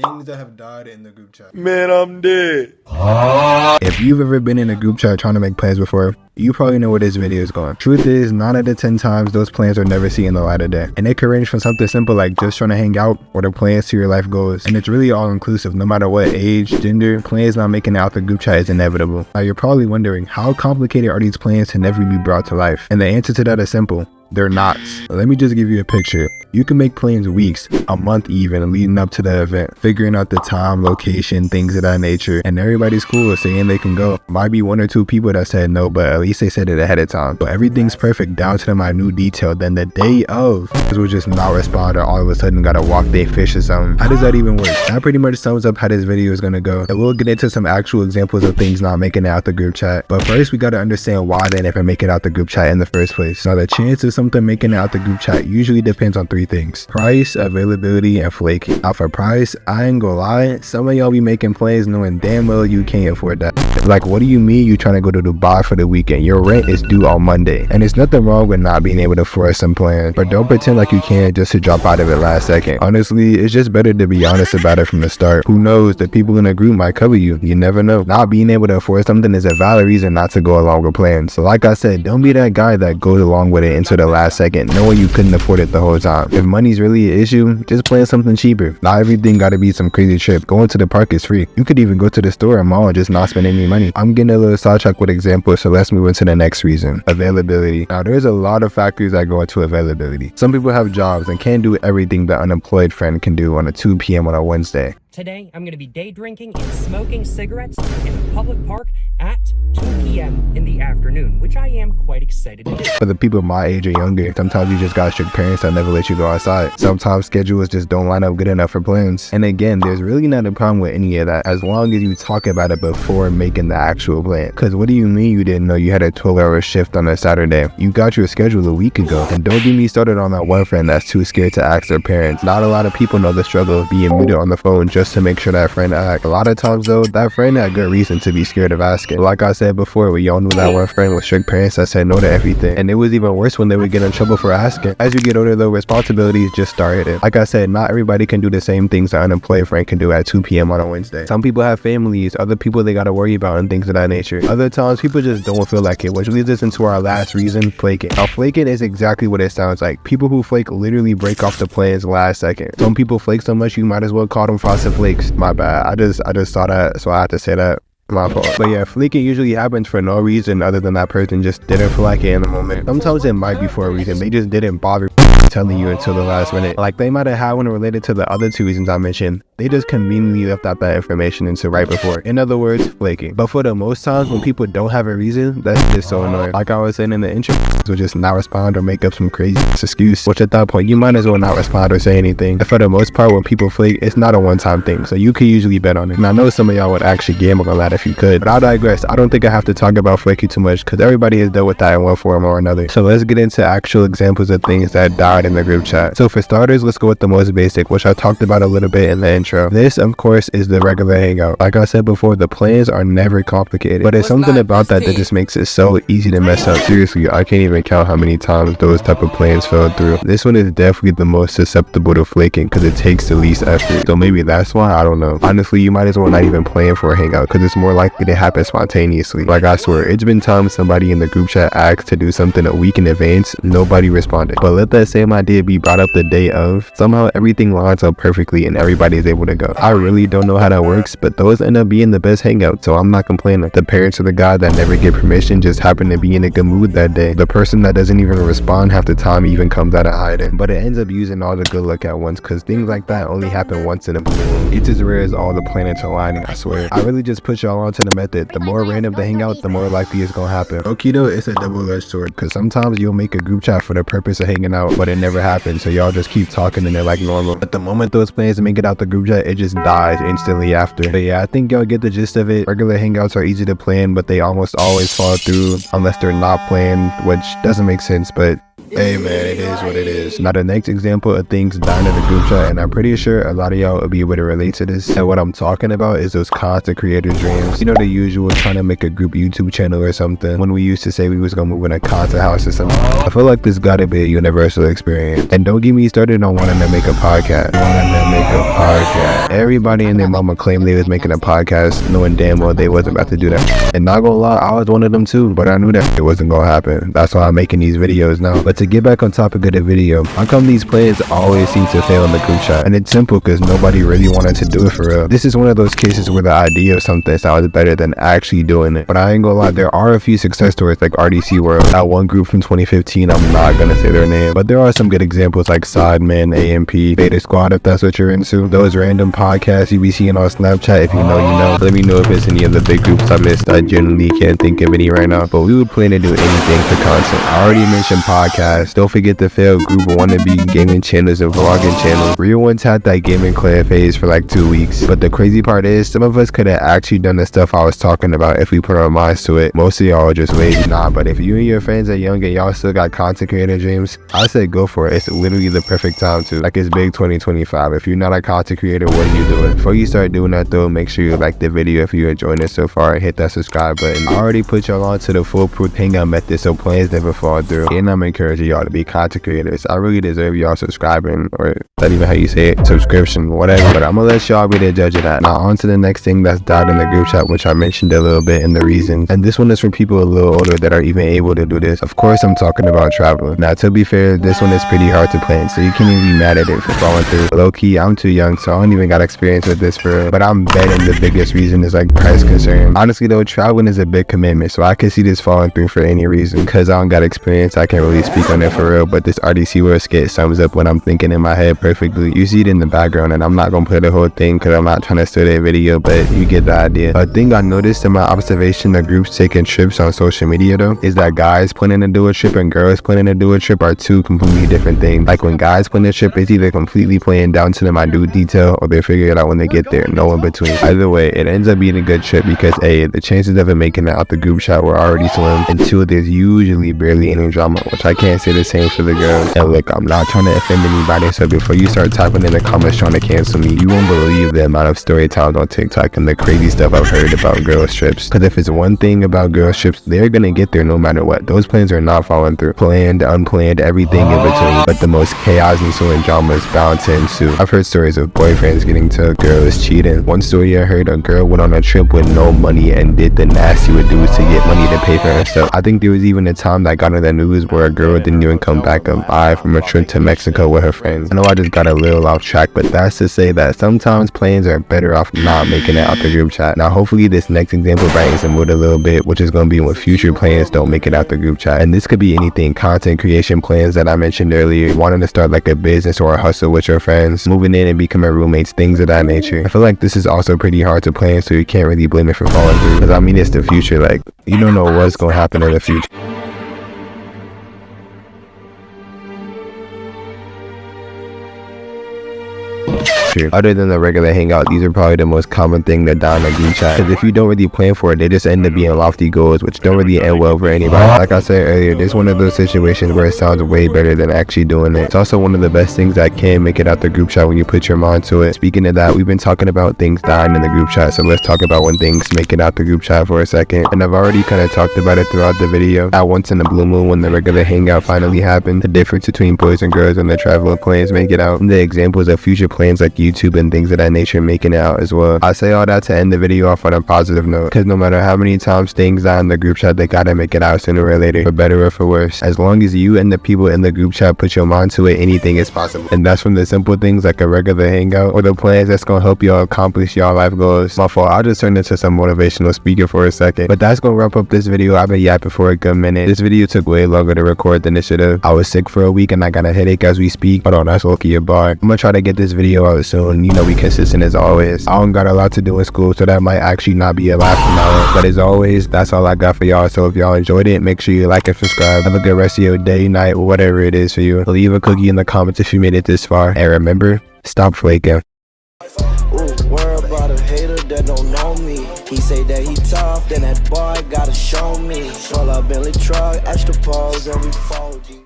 Things that have died in the group chat. Man, I'm dead. If you've ever been in a group chat trying to make plans before, you probably know where this video is going. Truth is, 9 out of 10 times, those plans are never seen the light of day. And it can range from something simple like just trying to hang out, or the plans to your life goals. And it's really all inclusive, no matter what age, gender, plans not making it out the group chat is inevitable. Now you're probably wondering, how complicated are these plans to never be brought to life? And the answer to that is simple. They're not. Let me just give you a picture. You can make plans weeks, a month even, leading up to the event, figuring out the time, location, things of that nature, and everybody's cool with saying they can go. Might be 1 or 2 people that said no, but at least they said it ahead of time. So everything's perfect down to the minute detail. Then the day of, will just not respond, or all of a sudden gotta walk their fish or something. How does that even work? That pretty much sums up how this video is gonna go. And we'll get into some actual examples of things not making it out the group chat. But first, we gotta understand why they never make it out the group chat in the first place. Now, the chance of something making it out the group chat usually depends on 3 things: price, availability, and flaking. Now for price, I ain't gonna lie, some of y'all be making plans knowing damn well you can't afford that. Like, what do you mean you trying to go to Dubai for the weekend? Your rent is due on Monday. And there's nothing wrong with not being able to afford some plans, but don't pretend like you can just to drop out of it last second. Honestly, it's just better to be honest about it from the start. Who knows, the people in the group might cover you. You never know. Not being able to afford something is a valid reason not to go along with plans. So like I said, don't be that guy that goes along with it until the last second, knowing you couldn't afford it the whole time. If money's really an issue, just plan something cheaper. Not everything gotta be some crazy trip. Going to the park is free. You could even go to the store and mall and just not spend any money. I'm getting a little sidetracked with examples, so let's move into the next reason: availability. Now there's a lot of factors that go into availability. Some people have jobs and can't do everything the unemployed friend can do on a 2 p.m. on a Wednesday. Today, I'm going to be day drinking and smoking cigarettes in a public park at 2 p.m. in the afternoon, which I am quite excited to do. For the people my age or younger, sometimes you just got strict parents that never let you go outside. Sometimes schedules just don't line up good enough for plans. And again, there's really not a problem with any of that, as long as you talk about it before making the actual plan. Cause what do you mean you didn't know you had a 12-hour shift on a Saturday? You got your schedule a week ago. And don't get me started on that one friend that's too scared to ask their parents. Not a lot of people know the struggle of being muted on the phone just to make sure that friend act. A lot of times though, that friend had good reason to be scared of asking. Like I said before, we all knew that one friend with strict parents that said no to everything. And it was even worse when they would get in trouble for asking. As you get older though, responsibilities just started. Like I said, not everybody can do the same things an unemployed friend can do at 2 p.m. on a Wednesday. Some people have families, other people they gotta worry about, and things of that nature. Other times people just don't feel like it, which leads us into our last reason: flaking. Now flaking is exactly what it sounds like. People who flake literally break off the plans last second. Some people flake so much you might as well call them frosted flakes. My bad, I just saw that, so I had to say that. My fault. But yeah, flaking usually happens for no reason other than that person just didn't feel like it in the moment. Sometimes it might be for a reason. They just didn't bother telling you until the last minute. Like they might have had one related to the other 2 reasons I mentioned. They just conveniently left out that information until right before. In other words, flaking. But for the most times when people don't have a reason, that's just so annoying. Like I was saying in the intro, will just not respond or make up some crazy excuse, which at that point you might as well not respond or say anything. And for the most part, when people flake, it's not a one-time thing, so you can usually bet on it. And I know some of y'all would actually gamble on that if you could, but I digress. I don't think I have to talk about flaking too much because everybody has dealt with that in one form or another. So let's get into actual examples of things that died in the group chat. So for starters, let's go with the most basic, which I talked about a little bit in the intro. This, of course, is the regular hangout. Like I said before, the plans are never complicated, but it's something about that just makes it so easy to mess up. Seriously, I can't even count how many times those type of plans fell through. This one is definitely the most susceptible to flaking because it takes the least effort. So maybe that's why, I don't know. Honestly, you might as well not even plan for a hangout because it's more likely to happen spontaneously. Like I swear, it's been times somebody in the group chat asked to do something a week in advance, nobody responded. But let that same idea be brought up the day of, somehow everything lines up perfectly and everybody is able to go. I really don't know how that works, but those end up being the best hangouts, so I'm not complaining. The parents of the guy that never get permission just happen to be in a good mood that day. The person that doesn't even respond half the time even comes out of hiding, but it ends up using all the good luck at once because things like that only happen once in a blue moon. It's as rare as all the planets aligning, I swear. I really just put y'all onto the method. The more random the hangout, the more likely it's gonna happen. Okay though, it's a double-edged sword because sometimes you'll make a group chat for the purpose of hanging out, but it never happens, so y'all just keep talking and they're like normal. But the moment those plans make it out the group chat, it just dies instantly after. But yeah, I think y'all get the gist of it. Regular hangouts are easy to plan, but they almost always fall through unless they're not planned, which doesn't make sense, but Hey man, it is what it is. Now the next example of things dying in the group chat, and I'm pretty sure a lot of y'all will be able to relate to this. And what I'm talking about is those content creator dreams. You know, the usual trying to make a group YouTube channel or something. When we used to say we was gonna move in a content house or something. I feel like this gotta be a universal experience. And don't get me started on wanting to make a podcast. Everybody and their mama claimed they was making a podcast, knowing damn well they wasn't about to do that. And not gonna lie, I was one of them too, but I knew that it wasn't gonna happen. That's why I'm making these videos now. But to get back on topic of the video, how come these plans always seem to fail in the group chat? And it's simple because nobody really wanted to do it for real. This is one of those cases where the idea of something sounds better than actually doing it. But I ain't gonna lie, there are a few success stories like RDC World. That one group from 2015, I'm not gonna say their name, but there are some good examples like Sidemen, AMP, Beta Squad if that's what you're into. Those random podcasts you be seeing on Snapchat, if you know, you know. Let me know if it's any of the big groups I missed. I genuinely can't think of any right now, but we would plan to do anything for content. I already mentioned podcasts. Don't forget the failed group of wannabe gaming channels and vlogging channels. Real ones had that gaming clan phase for like 2 weeks. But the crazy part is, some of us could have actually done the stuff I was talking about if we put our minds to it. Most of y'all are just lazy. Nah, but if you and your friends are young and y'all still got content creator dreams, I say go for it. It's literally the perfect time to. Like, it's big 2025. If you're not a content creator, what are you doing? Before you start doing that though, make sure you like the video if you're enjoying it so far and hit that subscribe button. I already put y'all on to the foolproof hangout method so plans never fall through. And I'm encouraging y'all to be content creators. I really deserve y'all subscribing, or is that even how you say it? Subscription, whatever. But I'm gonna let y'all be the judge of that. Now on to the next thing that's died in the group chat, which I mentioned a little bit in the reasons. And this one is from people a little older that are even able to do this. Of course, I'm talking about traveling. Now to be fair, this one is pretty hard to plan, so you can't even be mad at it for falling through. Low key, I'm too young, so I don't even got experience with this for real. But I'm betting the biggest reason is like price concern. Honestly though, traveling is a big commitment, so I can see this falling through for any reason. Cause I don't got experience, I can't really speak on it for real, but this RDC World skit sums up what I'm thinking in my head perfectly. You see it in the background, and I'm not gonna play the whole thing cause I'm not trying to steal that video, but you get the idea. A thing I noticed in my observation of groups taking trips on social media though, is that guys planning to do a trip and girls planning to do a trip are two completely different things. Like when guys plan a trip, it's either completely planned down to the minute detail, or they figure it out when they get there, no in between. Either way, it ends up being a good trip because A, the chances of it making it out the group chat were already slim, and 2, there's usually barely any drama, which I can't say the same for the girls. And look, I'm not trying to offend anybody, so before you start typing in the comments trying to cancel me, you won't believe the amount of story times on TikTok and the crazy stuff I've heard about girls trips. Because if it's one thing about girls trips, they're gonna get there no matter what. Those plans are not falling through. Planned, unplanned, everything in between. But the most chaos and so drama is bound to ensue. I've heard stories of boyfriends getting to girls cheating. One story I heard, a girl went on a trip with no money and did the nasty would do to get money to pay for herself. I think there was even a time that got in the news where a girl didn't even come back alive from a trip to Mexico with her friends. I know I just got a little off track, but that's to say that sometimes plans are better off not making it out the group chat. Now hopefully this next example brightens the mood a little bit, which is going to be when future plans don't make it out the group chat. And this could be anything: content creation plans that I mentioned earlier, wanting to start like a business or a hustle with your friends, moving in and becoming roommates, things of that nature. I feel like this is also pretty hard to plan, so you can't really blame it for falling through, because I mean it's the future. Like, you don't know what's going to happen in the future. Other than the regular hangout, these are probably the most common thing that die in a group chat, because if you don't really plan for it, they just end up being lofty goals, which don't really end well for anybody. Like I said earlier, this is one of those situations where it sounds way better than actually doing it. It's also one of the best things that can make it out the group chat when you put your mind to it. Speaking of that, we've been talking about things dying in the group chat, so let's talk about when things make it out the group chat for a second. And I've already kind of talked about it throughout the video. At once in the blue moon, when the regular hangout finally happened, the difference between boys and girls when the traveling plans make it out, and the examples of future plans like YouTube and things of that nature making it out as well. I say all that to end the video off on a positive note, because no matter how many times things die in the group chat, they gotta make it out sooner or later, for better or for worse. As long as you and the people in the group chat put your mind to it, anything is possible. And that's from the simple things like a regular hangout, or the plans that's gonna help y'all accomplish y'all life goals. My fault, I'll just turn into some motivational speaker for a second. But that's gonna wrap up this video. I've been yapping for a good minute. This video took way longer to record than it should have. I was sick for a week and I got a headache as we speak. Hold on, that's low-key a bar. I'm gonna try to get this video out soon. You know, we consistent as always. I don't got a lot to do in school, so that might actually not be a lot from now on. But as always, that's all I got for y'all. So if y'all enjoyed it, make sure you like and subscribe. Have a good rest of your day, night, whatever it is for you. Leave a cookie in the comments if you made it this far. And remember, stop flaking. Worry about a hater that don't know me. He say that he tough, then that boy gotta show me. Pull up Bentley truck, extra pose, and we fold you.